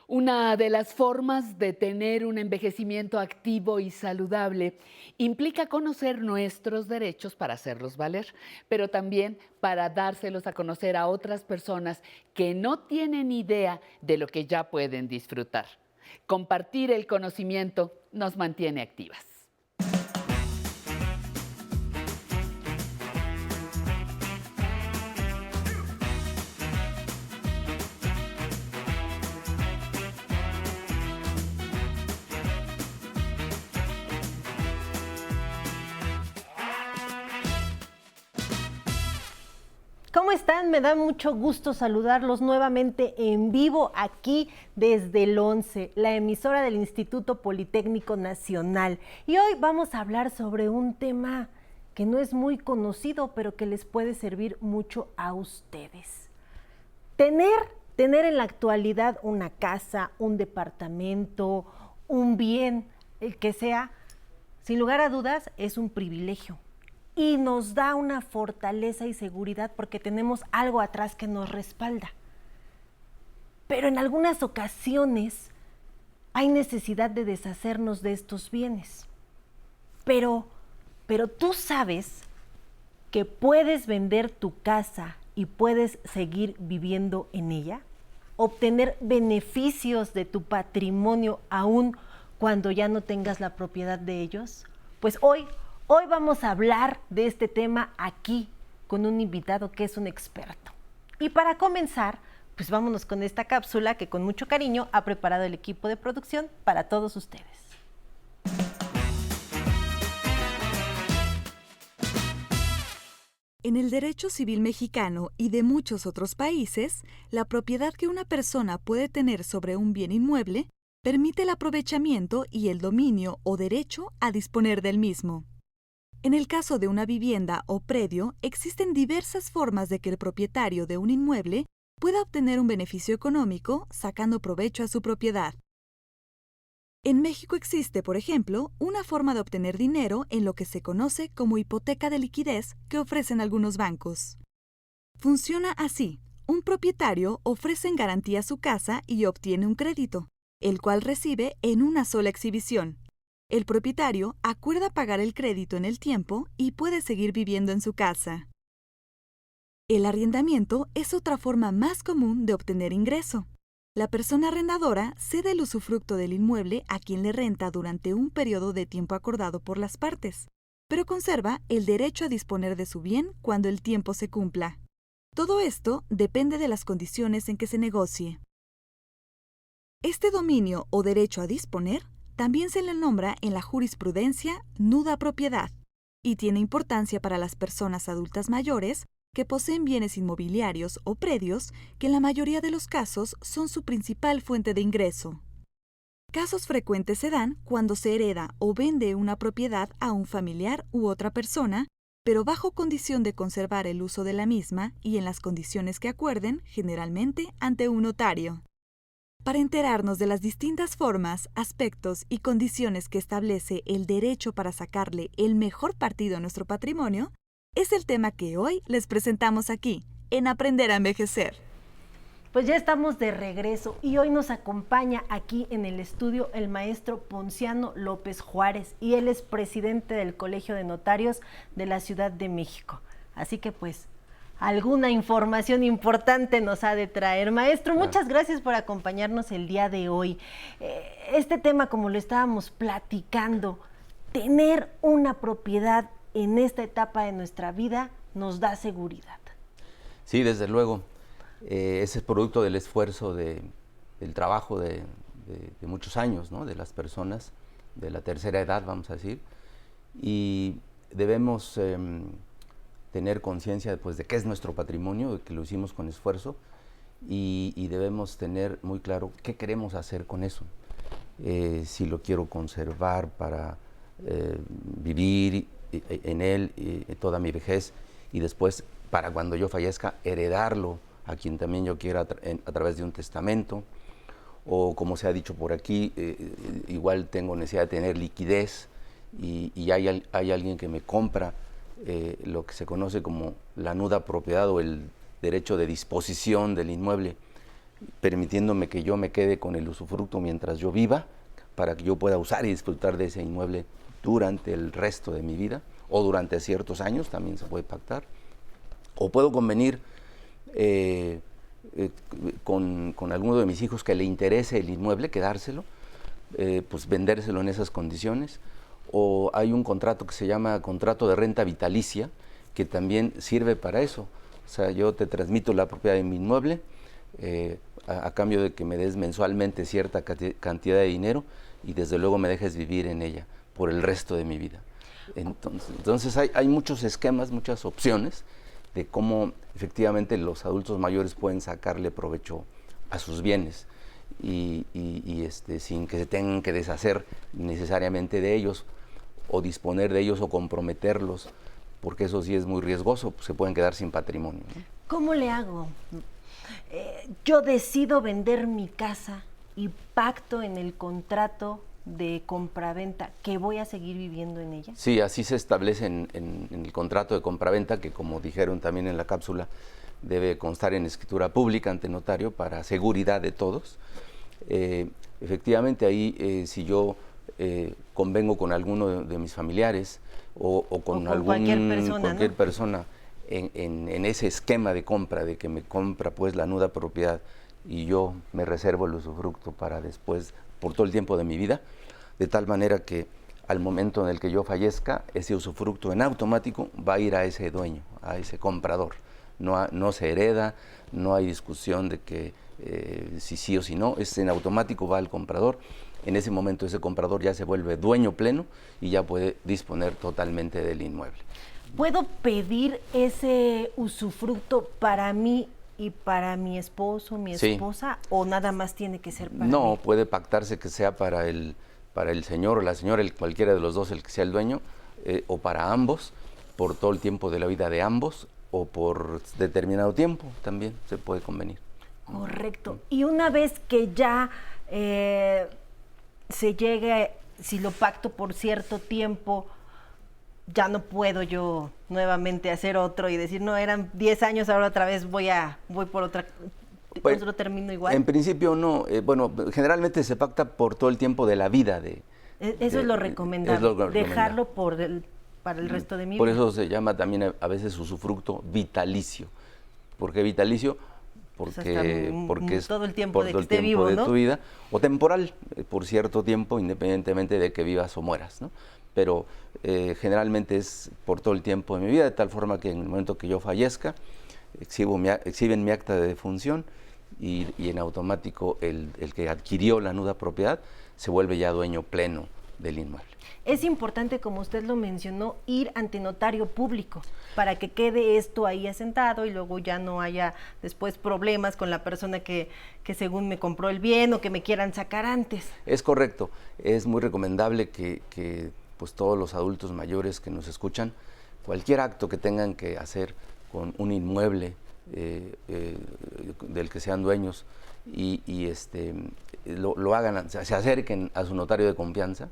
Una de las formas de tener un envejecimiento activo y saludable implica conocer nuestros derechos para hacerlos valer, pero también para dárselos a conocer a otras personas que no tienen idea de lo que ya pueden disfrutar. Compartir el conocimiento nos mantiene activas. ¿Cómo están? Me da mucho gusto saludarlos nuevamente en vivo aquí desde el 11, la emisora del Instituto Politécnico Nacional. Y hoy vamos a hablar sobre un tema que no es muy conocido, pero que les puede servir mucho a ustedes. Tener en la actualidad una casa, un departamento, un bien, el que sea, sin lugar a dudas, es un privilegio. Y nos da una fortaleza y seguridad porque tenemos algo atrás que nos respalda. Pero en algunas ocasiones hay necesidad de deshacernos de estos bienes. Pero tú sabes que puedes vender tu casa y puedes seguir viviendo en ella, obtener beneficios de tu patrimonio aún cuando ya no tengas la propiedad de ellos. Pues hoy vamos a hablar de este tema aquí con un invitado que es un experto. Y para comenzar, pues vámonos con esta cápsula que con mucho cariño ha preparado el equipo de producción para todos ustedes. En el derecho civil mexicano y de muchos otros países, la propiedad que una persona puede tener sobre un bien inmueble permite el aprovechamiento y el dominio o derecho a disponer del mismo. En el caso de una vivienda o predio, existen diversas formas de que el propietario de un inmueble pueda obtener un beneficio económico sacando provecho a su propiedad. En México existe, por ejemplo, una forma de obtener dinero en lo que se conoce como hipoteca de liquidez que ofrecen algunos bancos. Funciona así: un propietario ofrece en garantía su casa y obtiene un crédito, el cual recibe en una sola exhibición. El propietario acuerda pagar el crédito en el tiempo y puede seguir viviendo en su casa. El arrendamiento es otra forma más común de obtener ingreso. La persona arrendadora cede el usufructo del inmueble a quien le renta durante un periodo de tiempo acordado por las partes, pero conserva el derecho a disponer de su bien cuando el tiempo se cumpla. Todo esto depende de las condiciones en que se negocie. Este dominio o derecho a disponer también se le nombra en la jurisprudencia nuda propiedad y tiene importancia para las personas adultas mayores que poseen bienes inmobiliarios o predios que en la mayoría de los casos son su principal fuente de ingreso. Casos frecuentes se dan cuando se hereda o vende una propiedad a un familiar u otra persona, pero bajo condición de conservar el uso de la misma y en las condiciones que acuerden, generalmente ante un notario. Para enterarnos de las distintas formas, aspectos y condiciones que establece el derecho para sacarle el mejor partido a nuestro patrimonio, es el tema que hoy les presentamos aquí, en Aprender a Envejecer. Pues ya estamos de regreso y hoy nos acompaña aquí en el estudio el maestro Ponciano López Juárez y él es presidente del Colegio de Notarios de la Ciudad de México. Así que pues alguna información importante nos ha de traer. Maestro, muchas gracias por acompañarnos el día de hoy. Este tema, como lo estábamos platicando, tener una propiedad en esta etapa de nuestra vida nos da seguridad. Sí, desde luego. Ese es producto del esfuerzo, del trabajo de muchos años, ¿no? De las personas de la tercera edad, vamos a decir. Y debemos tener conciencia pues, de qué es nuestro patrimonio, de que lo hicimos con esfuerzo, y debemos tener muy claro qué queremos hacer con eso. Si lo quiero conservar para vivir en él toda mi vejez, y después, para cuando yo fallezca, heredarlo a quien también yo quiera a través de un testamento, o como se ha dicho por aquí, igual tengo necesidad de tener liquidez, y hay alguien que me compra lo que se conoce como la nuda propiedad o el derecho de disposición del inmueble. permitiéndome que yo me quede con el usufructo mientras yo viva, para que yo pueda usar y disfrutar de ese inmueble durante el resto de mi vida, o durante ciertos años, también se puede pactar. O puedo convenir con alguno de mis hijos que le interese el inmueble, quedárselo, pues vendérselo en esas condiciones. O hay un contrato que se llama contrato de renta vitalicia, que también sirve para eso. O sea, yo te transmito la propiedad de mi inmueble a cambio de que me des mensualmente cierta cantidad de dinero y desde luego me dejes vivir en ella por el resto de mi vida. Entonces hay muchos esquemas, muchas opciones de cómo efectivamente los adultos mayores pueden sacarle provecho a sus bienes y sin que se tengan que deshacer necesariamente de ellos o disponer de ellos o comprometerlos, porque eso sí es muy riesgoso, pues se pueden quedar sin patrimonio, ¿no? ¿Cómo le hago? Yo decido vender mi casa y pacto en el contrato de compraventa que voy a seguir viviendo en ella. Sí, así se establece en el contrato de compraventa, que como dijeron también en la cápsula, debe constar en escritura pública ante notario para seguridad de todos. Efectivamente, ahí si yo convengo con alguno de mis familiares o con cualquier persona en ese esquema de compra, de que me compra pues la nuda propiedad y yo me reservo el usufructo para después, por todo el tiempo de mi vida, de tal manera que al momento en el que yo fallezca, ese usufructo en automático va a ir a ese dueño, a ese comprador. No se hereda, no hay discusión de que si sí o si no, es en automático, va al comprador. En ese momento ese comprador ya se vuelve dueño pleno y ya puede disponer totalmente del inmueble. ¿Puedo pedir ese usufructo para mí y para mi esposo, mi esposa, o nada más tiene que ser para mí? No, puede pactarse que sea para el señor o la señora, cualquiera de los dos, el que sea el dueño, o para ambos, por todo el tiempo de la vida de ambos, o por determinado tiempo también se puede convenir. Correcto. Y una vez que ya se llegue, si lo pacto por cierto tiempo, ya no puedo yo nuevamente hacer otro y decir, no, eran 10 años, ahora otra vez voy por otra, pues, lo termino igual. En principio no, bueno, generalmente se pacta por todo el tiempo de la vida eso es lo recomendable, dejarlo para el resto de mi vida. Por eso se llama también a veces usufructo vitalicio. ¿Por qué vitalicio? Porque es todo el tiempo por de todo que el esté tiempo vivo, de ¿no? tu vida, o temporal, por cierto tiempo, independientemente de que vivas o mueras, ¿no? Pero generalmente es por todo el tiempo de mi vida, de tal forma que en el momento que yo fallezca, exhiben mi acta de defunción y en automático el que adquirió la nuda propiedad se vuelve ya dueño pleno del inmueble. Es importante, como usted lo mencionó, ir ante notario público para que quede esto ahí asentado y luego ya no haya después problemas con la persona que según me compró el bien o que me quieran sacar antes. Es correcto, es muy recomendable que pues todos los adultos mayores que nos escuchan, cualquier acto que tengan que hacer con un inmueble del que sean dueños lo hagan, se acerquen a su notario de confianza,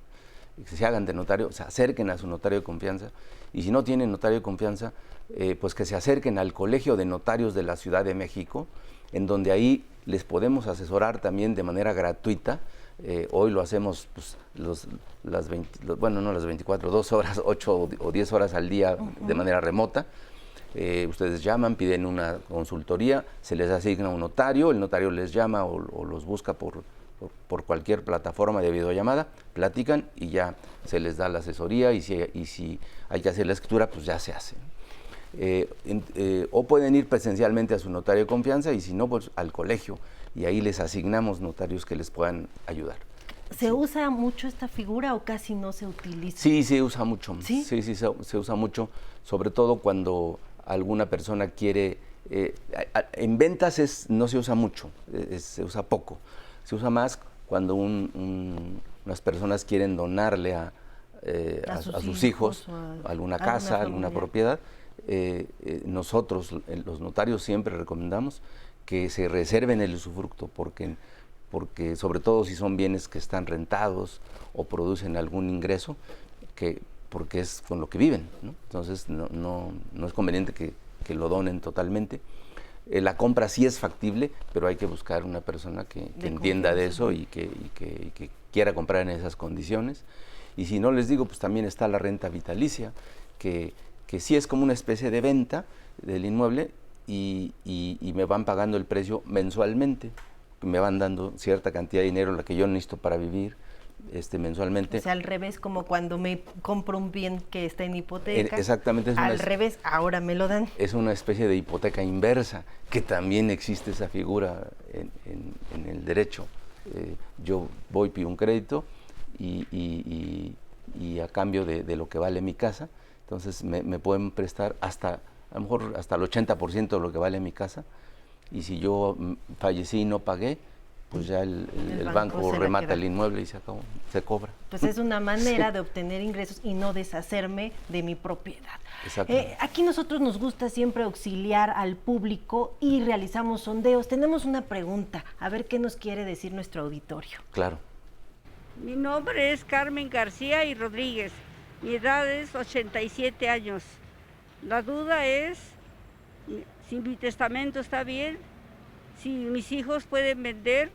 que se hagan de notario, se acerquen a su notario de confianza, y si no tienen notario de confianza, pues que se acerquen al Colegio de Notarios de la Ciudad de México, en donde ahí les podemos asesorar también de manera gratuita. Hoy lo hacemos pues, las 24, 2 horas, 8 o 10 horas al día de manera remota. Ustedes llaman, piden una consultoría, se les asigna un notario, el notario les llama o los busca por cualquier plataforma de videollamada, platican y ya se les da la asesoría y si hay que hacer la escritura, pues ya se hace. O pueden ir presencialmente a su notario de confianza y si no, pues al colegio y ahí les asignamos notarios que les puedan ayudar. ¿Se usa mucho esta figura o casi no se utiliza? Sí, se usa mucho. ¿Sí? Sí, se usa mucho, sobre todo cuando alguna persona quiere... en ventas no se usa mucho, se usa poco. Se usa más cuando unas personas quieren donarle a sus hijos alguna casa, alguna propiedad. Nosotros, los notarios, siempre recomendamos que se reserven el usufructo, porque sobre todo si son bienes que están rentados o producen algún ingreso, porque es con lo que viven, ¿no? Entonces no es conveniente que lo donen totalmente. la compra sí es factible, pero hay que buscar una persona que entienda de eso y que quiera comprar en esas condiciones. Y si no, les digo, pues también está la renta vitalicia, que sí es como una especie de venta del inmueble y me van pagando el precio mensualmente, me van dando cierta cantidad de dinero, la que yo necesito para vivir mensualmente. O sea, al revés, como cuando me compro un bien que está en hipoteca. Exactamente. Al revés, ahora me lo dan. Es una especie de hipoteca inversa, que también existe esa figura en el derecho. Yo voy, pido un crédito y a cambio de lo que vale mi casa, entonces me pueden prestar a lo mejor hasta el 80% de lo que vale mi casa, y si yo fallecí y no pagué, pues ya el banco remata el inmueble y se acabó, se cobra. Pues es una manera de obtener ingresos y no deshacerme de mi propiedad. Aquí nosotros nos gusta siempre auxiliar al público y realizamos sondeos. Tenemos una pregunta, a ver qué nos quiere decir nuestro auditorio. Claro. Mi nombre es Carmen García y Rodríguez. Mi edad es 87 años. La duda es si mi testamento está bien, si mis hijos pueden vender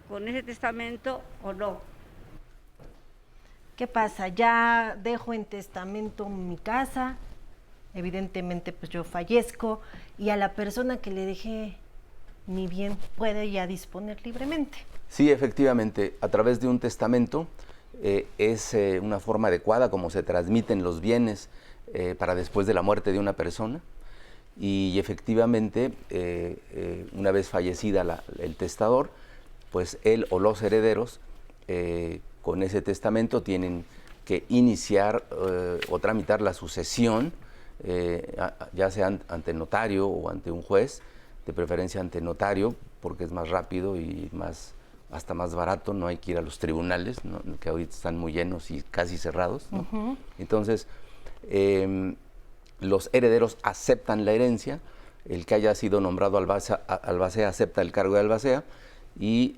con ese testamento o no. ¿Qué pasa? Ya dejo en testamento mi casa, evidentemente pues yo fallezco y a la persona que le dejé mi bien puede ya disponer libremente. Sí, efectivamente, a través de un testamento es una forma adecuada como se transmiten los bienes para después de la muerte de una persona, y efectivamente una vez fallecida el testador, pues él o los herederos con ese testamento tienen que iniciar o tramitar la sucesión, ya sea ante notario o ante un juez, de preferencia ante notario, porque es más rápido y hasta más barato, no hay que ir a los tribunales, ¿no?, que ahorita están muy llenos y casi cerrados, ¿no? Uh-huh. Entonces, los herederos aceptan la herencia, el que haya sido nombrado albacea acepta el cargo de albacea, y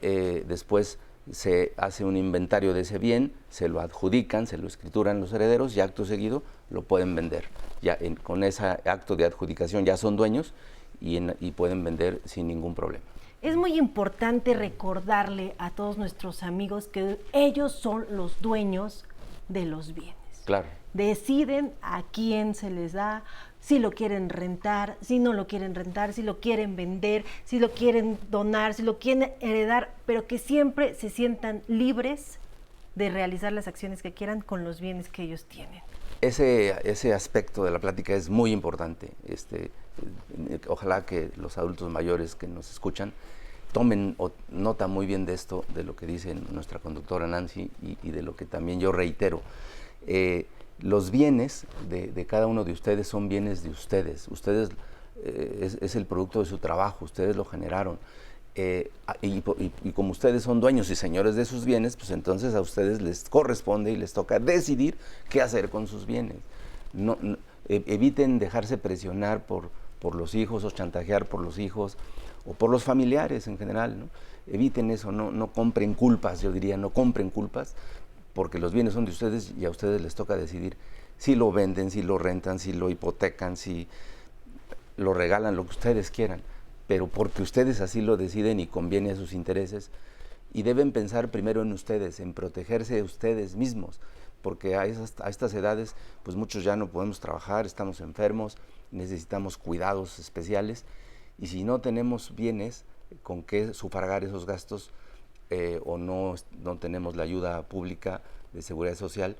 después se hace un inventario de ese bien, se lo adjudican, se lo escrituran los herederos y acto seguido lo pueden vender. Ya con ese acto de adjudicación ya son dueños y pueden vender sin ningún problema. Es muy importante recordarle a todos nuestros amigos que ellos son los dueños de los bienes. Claro. Deciden a quién se les da, si lo quieren rentar, si no lo quieren rentar, si lo quieren vender, si lo quieren donar, si lo quieren heredar, pero que siempre se sientan libres de realizar las acciones que quieran con los bienes que ellos tienen. Ese aspecto de la plática es muy importante. Ojalá que los adultos mayores que nos escuchan tomen nota muy bien de esto, de lo que dice nuestra conductora Nancy y de lo que también yo reitero. Los bienes de cada uno de ustedes son bienes de ustedes. Ustedes es el producto de su trabajo, ustedes lo generaron. Y como ustedes son dueños y señores de sus bienes, pues entonces a ustedes les corresponde y les toca decidir qué hacer con sus bienes. Eviten dejarse presionar por los hijos o chantajear por los hijos o por los familiares en general, ¿no? Eviten eso, no compren culpas, yo diría, no compren culpas, porque los bienes son de ustedes y a ustedes les toca decidir si lo venden, si lo rentan, si lo hipotecan, si lo regalan, lo que ustedes quieran, pero porque ustedes así lo deciden y conviene a sus intereses, y deben pensar primero en ustedes, en protegerse de ustedes mismos, porque a estas edades pues muchos ya no podemos trabajar, estamos enfermos, necesitamos cuidados especiales, y si no tenemos bienes con que sufragar esos gastos, o no tenemos la ayuda pública de seguridad social,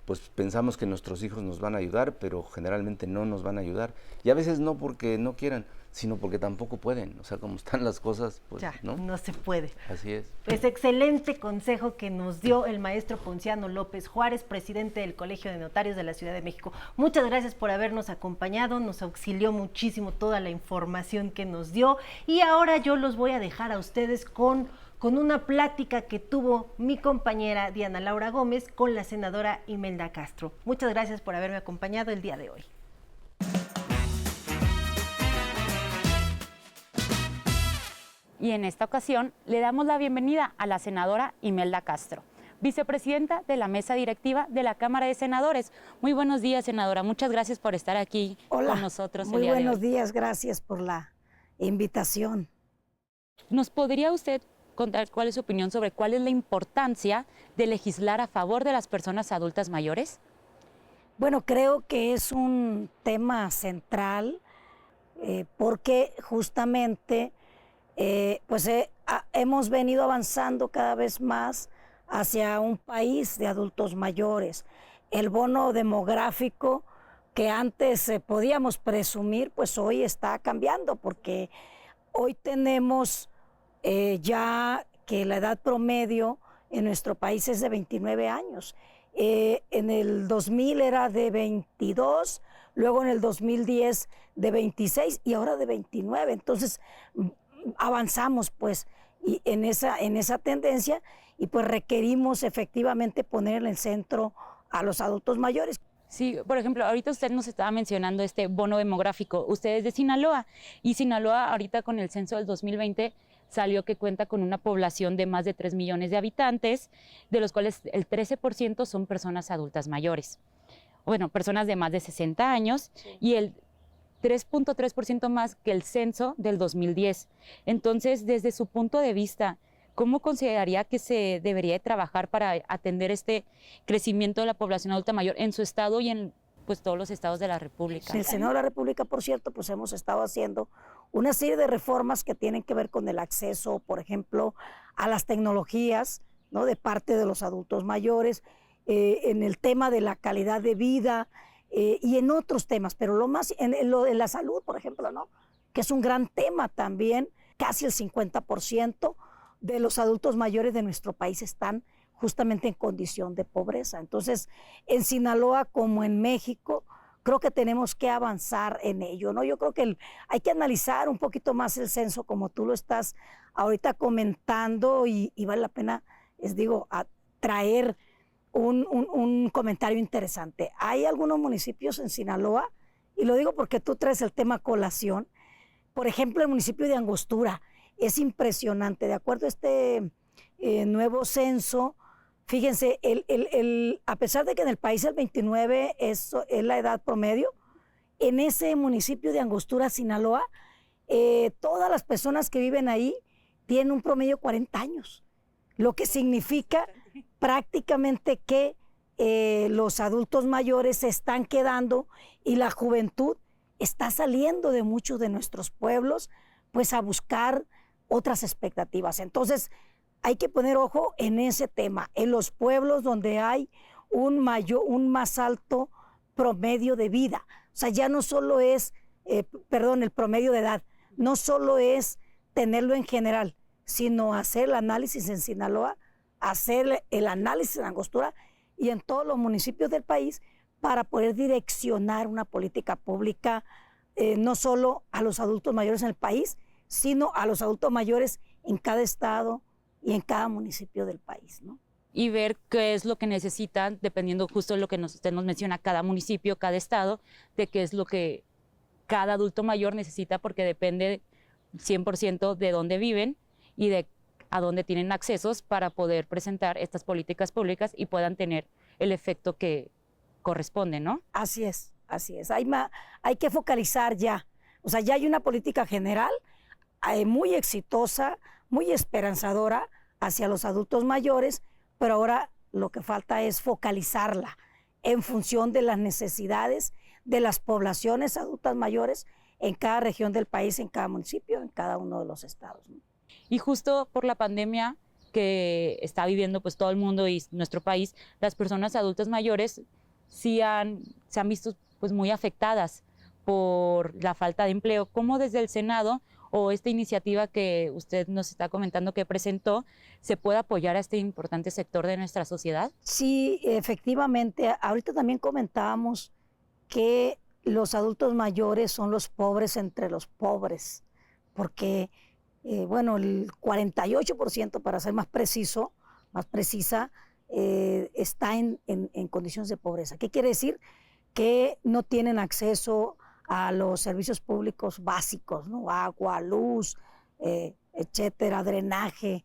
pues pensamos que nuestros hijos nos van a ayudar, pero generalmente no nos van a ayudar. Y a veces no porque no quieran, sino porque tampoco pueden. O sea, como están las cosas, pues ya, no se puede. Así es. Pues excelente consejo que nos dio el maestro Ponciano López Juárez, presidente del Colegio de Notarios de la Ciudad de México. Muchas gracias por habernos acompañado, nos auxilió muchísimo toda la información que nos dio. Y ahora yo los voy a dejar a ustedes con una plática que tuvo mi compañera Diana Laura Gómez con la senadora Imelda Castro. Muchas gracias por haberme acompañado el día de hoy. Y en esta ocasión le damos la bienvenida a la senadora Imelda Castro. vicepresidenta de la mesa directiva de la Cámara de Senadores. Muy buenos días, senadora. Muchas gracias por estar aquí con nosotros el día de hoy. Muy buenos días, gracias por la invitación. ¿Nos podría usted contar cuál es su opinión sobre cuál es la importancia de legislar a favor de las personas adultas mayores? Bueno, creo que es un tema central porque justamente hemos venido avanzando cada vez más hacia un país de adultos mayores. El bono demográfico que antes podíamos presumir, pues hoy está cambiando porque hoy tenemos ya que la edad promedio en nuestro país es de 29 años. En el 2000 era de 22, luego en el 2010 de 26 y ahora de 29. Entonces avanzamos pues y en esa tendencia y pues requerimos efectivamente poner en el centro a los adultos mayores. Sí, por ejemplo, ahorita usted nos estaba mencionando este bono demográfico. Usted es de Sinaloa y Sinaloa ahorita con el censo del 2020 salió que cuenta con una población de más de 3 millones de habitantes, de los cuales el 13% son personas adultas mayores. Bueno, personas de más de 60 años y el 3.3% más que el censo del 2010. Entonces, desde su punto de vista, ¿cómo consideraría que se debería de trabajar para atender este crecimiento de la población adulta mayor en su estado y en pues, todos los estados de la República? En el Senado de la República, por cierto, pues hemos estado haciendo una serie de reformas que tienen que ver con el acceso, por ejemplo, a las tecnologías, ¿no? De parte de los adultos mayores, en el tema de la calidad de vida y en otros temas, pero lo más en la salud, por ejemplo, ¿no? Que es un gran tema también, casi el 50% de los adultos mayores de nuestro país están justamente en condición de pobreza. Entonces, en Sinaloa como en México, creo que tenemos que avanzar en ello, ¿no? Yo creo que hay que analizar un poquito más el censo como tú lo estás ahorita comentando y vale la pena, traer un comentario interesante. Hay algunos municipios en Sinaloa, y lo digo porque tú traes el tema colación, por ejemplo, el municipio de Angostura, es impresionante. De acuerdo a este nuevo censo, fíjense, a pesar de que en el país el 29 es la edad promedio, en ese municipio de Angostura, Sinaloa, todas las personas que viven ahí tienen un promedio de 40 años, lo que significa prácticamente que los adultos mayores se están quedando y la juventud está saliendo de muchos de nuestros pueblos pues a buscar otras expectativas. Entonces hay que poner ojo en ese tema, en los pueblos donde hay un más alto promedio de vida. O sea, ya no solo es, el promedio de edad, no solo es tenerlo en general, sino hacer el análisis en Sinaloa, hacer el análisis en Angostura y en todos los municipios del país para poder direccionar una política pública, no solo a los adultos mayores en el país, sino a los adultos mayores en cada estado y en cada municipio del país, ¿no? Y ver qué es lo que necesitan, dependiendo justo de lo que usted nos menciona, cada municipio, cada estado, de qué es lo que cada adulto mayor necesita, porque depende 100% de dónde viven y de a dónde tienen accesos para poder presentar estas políticas públicas y puedan tener el efecto que corresponde, ¿no? Así es, así es. Hay que focalizar ya. O sea, ya hay una política general muy exitosa, muy esperanzadora hacia los adultos mayores, pero ahora lo que falta es focalizarla en función de las necesidades de las poblaciones adultas mayores en cada región del país, en cada municipio, en cada uno de los estados, ¿no? Y justo por la pandemia que está viviendo pues todo el mundo y nuestro país, las personas adultas mayores se han visto pues muy afectadas por la falta de empleo. ¿Cómo desde el Senado o esta iniciativa que usted nos está comentando que presentó se puede apoyar a este importante sector de nuestra sociedad? Sí, efectivamente. Ahorita también comentábamos que los adultos mayores son los pobres entre los pobres, porque el 48%, para ser más preciso, más precisa, está en condiciones de pobreza. ¿Qué quiere decir? Que no tienen acceso a los servicios públicos básicos, ¿no? Agua, luz, etcétera, drenaje.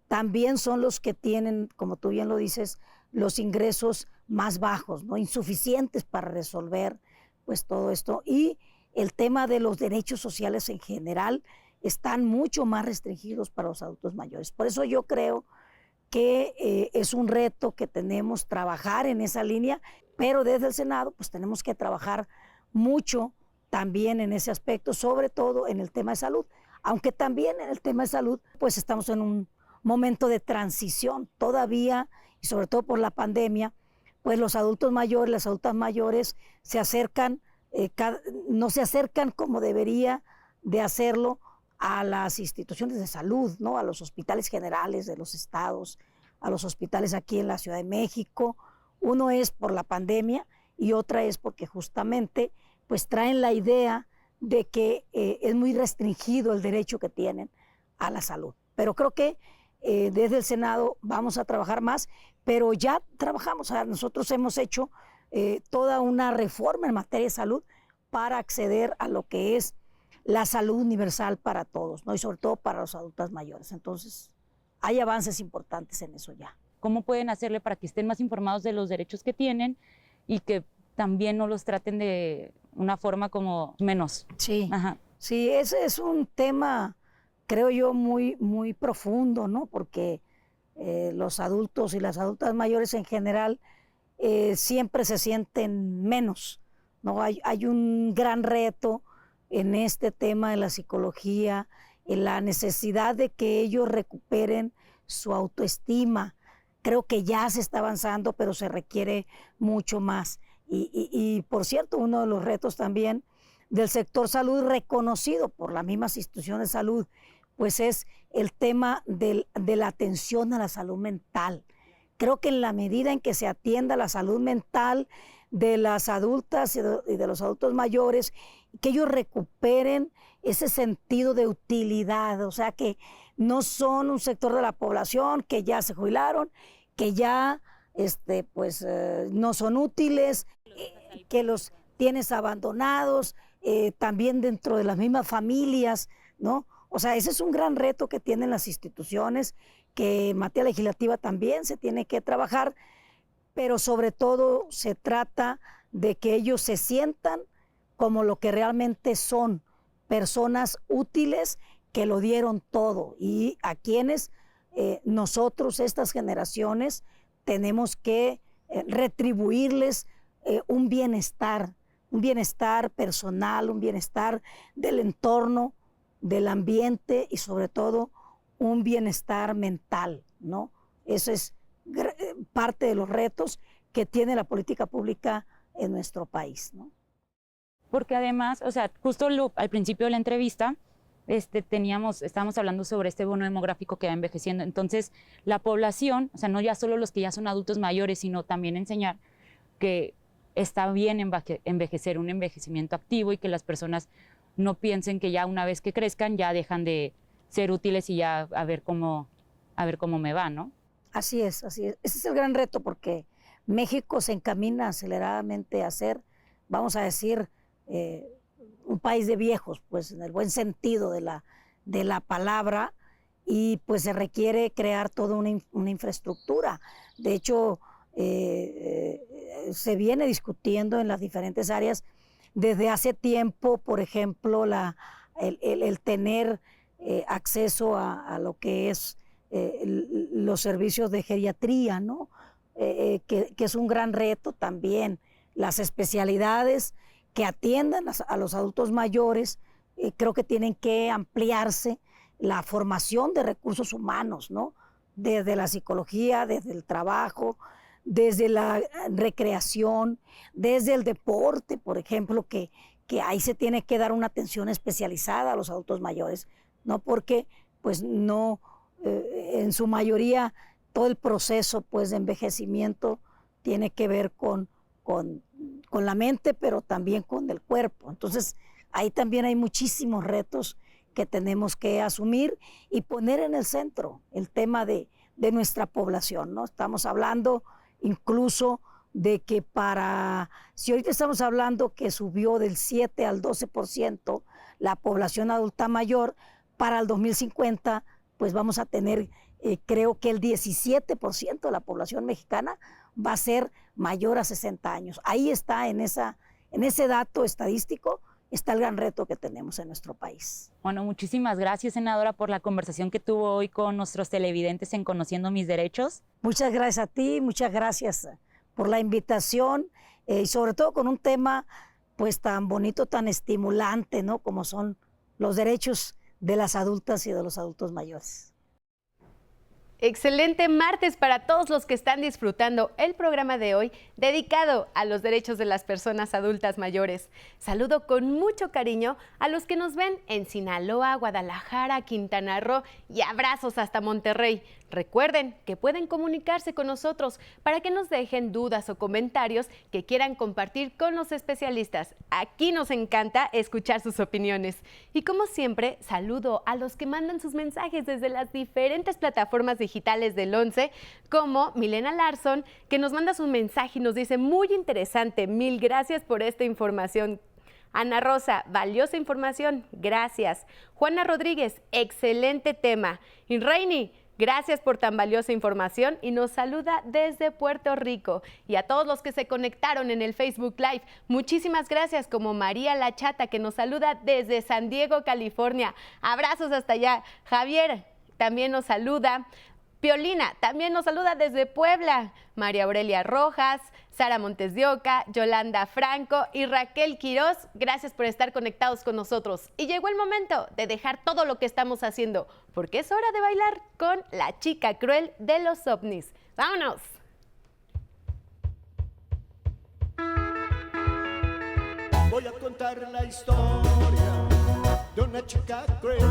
también son los que tienen, como tú bien lo dices, los ingresos más bajos, ¿no? Insuficientes para resolver pues todo esto. Y el tema de los derechos sociales en general están mucho más restringidos para los adultos mayores. Por eso yo creo que es un reto que tenemos trabajar en esa línea, pero desde el Senado pues tenemos que trabajar mucho también en ese aspecto, sobre todo en el tema de salud, aunque también en el tema de salud pues estamos en un momento de transición todavía, y sobre todo por la pandemia, pues los adultos mayores, las adultas mayores se acercan, no se acercan como debería de hacerlo a las instituciones de salud, ¿no? A los hospitales generales de los estados, a los hospitales aquí en la Ciudad de México. Uno es por la pandemia y otra es porque justamente pues traen la idea de que es muy restringido el derecho que tienen a la salud. Pero creo que desde el Senado vamos a trabajar más, pero ya trabajamos, o sea, nosotros hemos hecho toda una reforma en materia de salud para acceder a lo que es la salud universal para todos, ¿no? Y sobre todo para los adultos mayores. Entonces, hay avances importantes en eso ya. ¿Cómo pueden hacerle para que estén más informados de los derechos que tienen y que también no los traten de una forma como menos? Sí, Ajá. sí, ese es un tema, creo yo, muy, muy profundo, ¿no? Porque los adultos y las adultas mayores en general siempre se sienten menos, ¿no? Hay un gran reto en este tema de la psicología, en la necesidad de que ellos recuperen su autoestima. Creo que ya se está avanzando, pero se requiere mucho más. Y por cierto, uno de los retos también del sector salud reconocido por las mismas instituciones de salud, pues es el tema de la atención a la salud mental. Creo que en la medida en que se atienda la salud mental de las adultas y de los adultos mayores, que ellos recuperen ese sentido de utilidad, o sea, que no son un sector de la población que ya se jubilaron, que ya no son útiles, que los tienes abandonados, también dentro de las mismas familias, ¿no? O sea, ese es un gran reto que tienen las instituciones, que en materia legislativa también se tiene que trabajar, pero sobre todo se trata de que ellos se sientan como lo que realmente son, personas útiles que lo dieron todo y a quienes nosotros, estas generaciones, tenemos que retribuirles un bienestar personal, un bienestar del entorno, del ambiente y sobre todo un bienestar mental, ¿no? Eso es parte de los retos que tiene la política pública en nuestro país, ¿no? Porque además, o sea, justo al principio de la entrevista, estábamos hablando sobre este bono demográfico que va envejeciendo. Entonces, la población, o sea, no ya solo los que ya son adultos mayores, sino también enseñar que está bien envejecer, un envejecimiento activo y que las personas no piensen que ya una vez que crezcan ya dejan de ser útiles y ya a ver cómo me va, ¿no? Así es, así es. Ese es el gran reto porque México se encamina aceleradamente a ser, vamos a decir, un país de viejos, pues en el buen sentido de la palabra, y pues se requiere crear toda una infraestructura. De hecho, se viene discutiendo en las diferentes áreas desde hace tiempo, por ejemplo, el tener acceso a lo que es los servicios de geriatría, ¿no? Que es un gran reto también. Las especialidades que atiendan a los adultos mayores, creo que tienen que ampliarse la formación de recursos humanos, ¿no? Desde la psicología, desde el trabajo, desde la recreación, desde el deporte, por ejemplo, que ahí se tiene que dar una atención especializada a los adultos mayores, ¿no? Porque pues no, en su mayoría todo el proceso pues de envejecimiento tiene que ver con la mente, pero también con el cuerpo. Entonces, ahí también hay muchísimos retos que tenemos que asumir y poner en el centro el tema de nuestra población, ¿no? Estamos hablando incluso de que si ahorita estamos hablando que subió del 7 al 12% la población adulta mayor, para el 2050 pues vamos a tener, creo que el 17% de la población mexicana va a ser mayor a 60 años. Ahí está, en ese dato estadístico, está el gran reto que tenemos en nuestro país. Bueno, muchísimas gracias, senadora, por la conversación que tuvo hoy con nuestros televidentes en Conociendo Mis Derechos. Muchas gracias a ti, muchas gracias por la invitación y sobre todo con un tema pues tan bonito, tan estimulante, ¿no? Como son los derechos de las adultas y de los adultos mayores. Excelente martes para todos los que están disfrutando el programa de hoy dedicado a los derechos de las personas adultas mayores. Saludo con mucho cariño a los que nos ven en Sinaloa, Guadalajara, Quintana Roo y abrazos hasta Monterrey. Recuerden que pueden comunicarse con nosotros para que nos dejen dudas o comentarios que quieran compartir con los especialistas. Aquí nos encanta escuchar sus opiniones. Y como siempre, saludo a los que mandan sus mensajes desde las diferentes plataformas digitales del 11, como Milena Larson, que nos manda su mensaje y nos dice: muy interesante, mil gracias por esta información. Ana Rosa, valiosa información, gracias. Juana Rodríguez, excelente tema. Inraini, gracias por tan valiosa información y nos saluda desde Puerto Rico. Y a todos los que se conectaron en el Facebook Live, muchísimas gracias, como María La Chata, que nos saluda desde San Diego, California. Abrazos hasta allá. Javier también nos saluda. Piolina también nos saluda desde Puebla. María Aurelia Rojas, Sara Montes de Oca, Yolanda Franco y Raquel Quiroz, gracias por estar conectados con nosotros. Y llegó el momento de dejar todo lo que estamos haciendo, porque es hora de bailar con la chica cruel de los ovnis. ¡Vámonos! Voy a contar la historia de una chica cruel.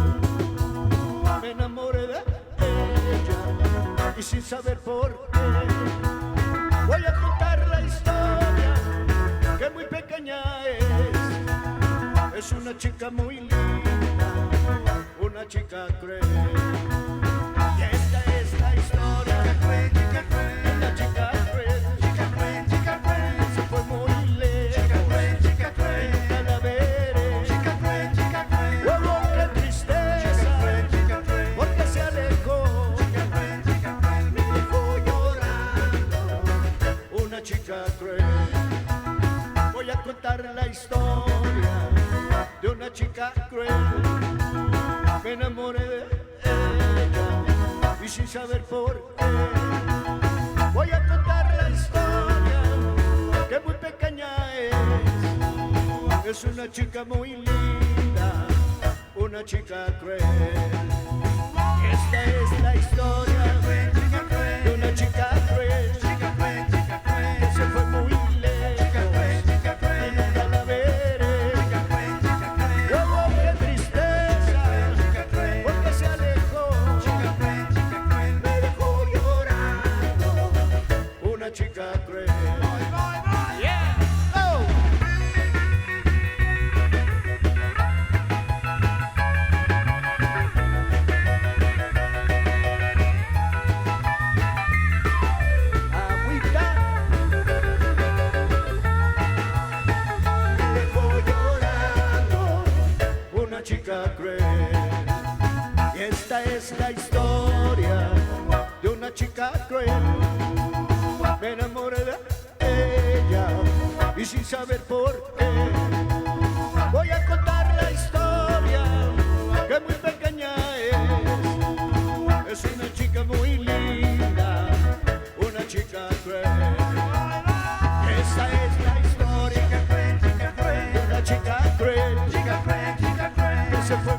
Me enamoré de ella y sin saber por qué. Voy a contar la historia que muy pequeña es una chica muy linda, una chica cruel. Y esta es la historia de una chica cruel, chica cruel, se fue muy lejos, chica cruel, nunca la veré, chica cruel, oh, qué tristeza, porque se alejó, me dejó llorando, una chica cruel. Voy a contar la historia de una chica cruel. Me enamoré de ella y sin saber por qué. Voy a contar la historia que muy pequeña es una chica muy linda, una chica cruel. Esta es la historia de una chica cruel, que se fue muy lejos y nunca la veré. Oh, qué tristeza, porque se alejó, me dejó llorando, una chica cruel. Yeah. Oh. Chica cruel. Y esta es la historia de una chica cruel. Me enamoré de ella y sin saber por qué. Voy a contar la historia que muy pequeña es una chica muy linda, una chica cruel. Esta es la historia de una chica cruel, que se fue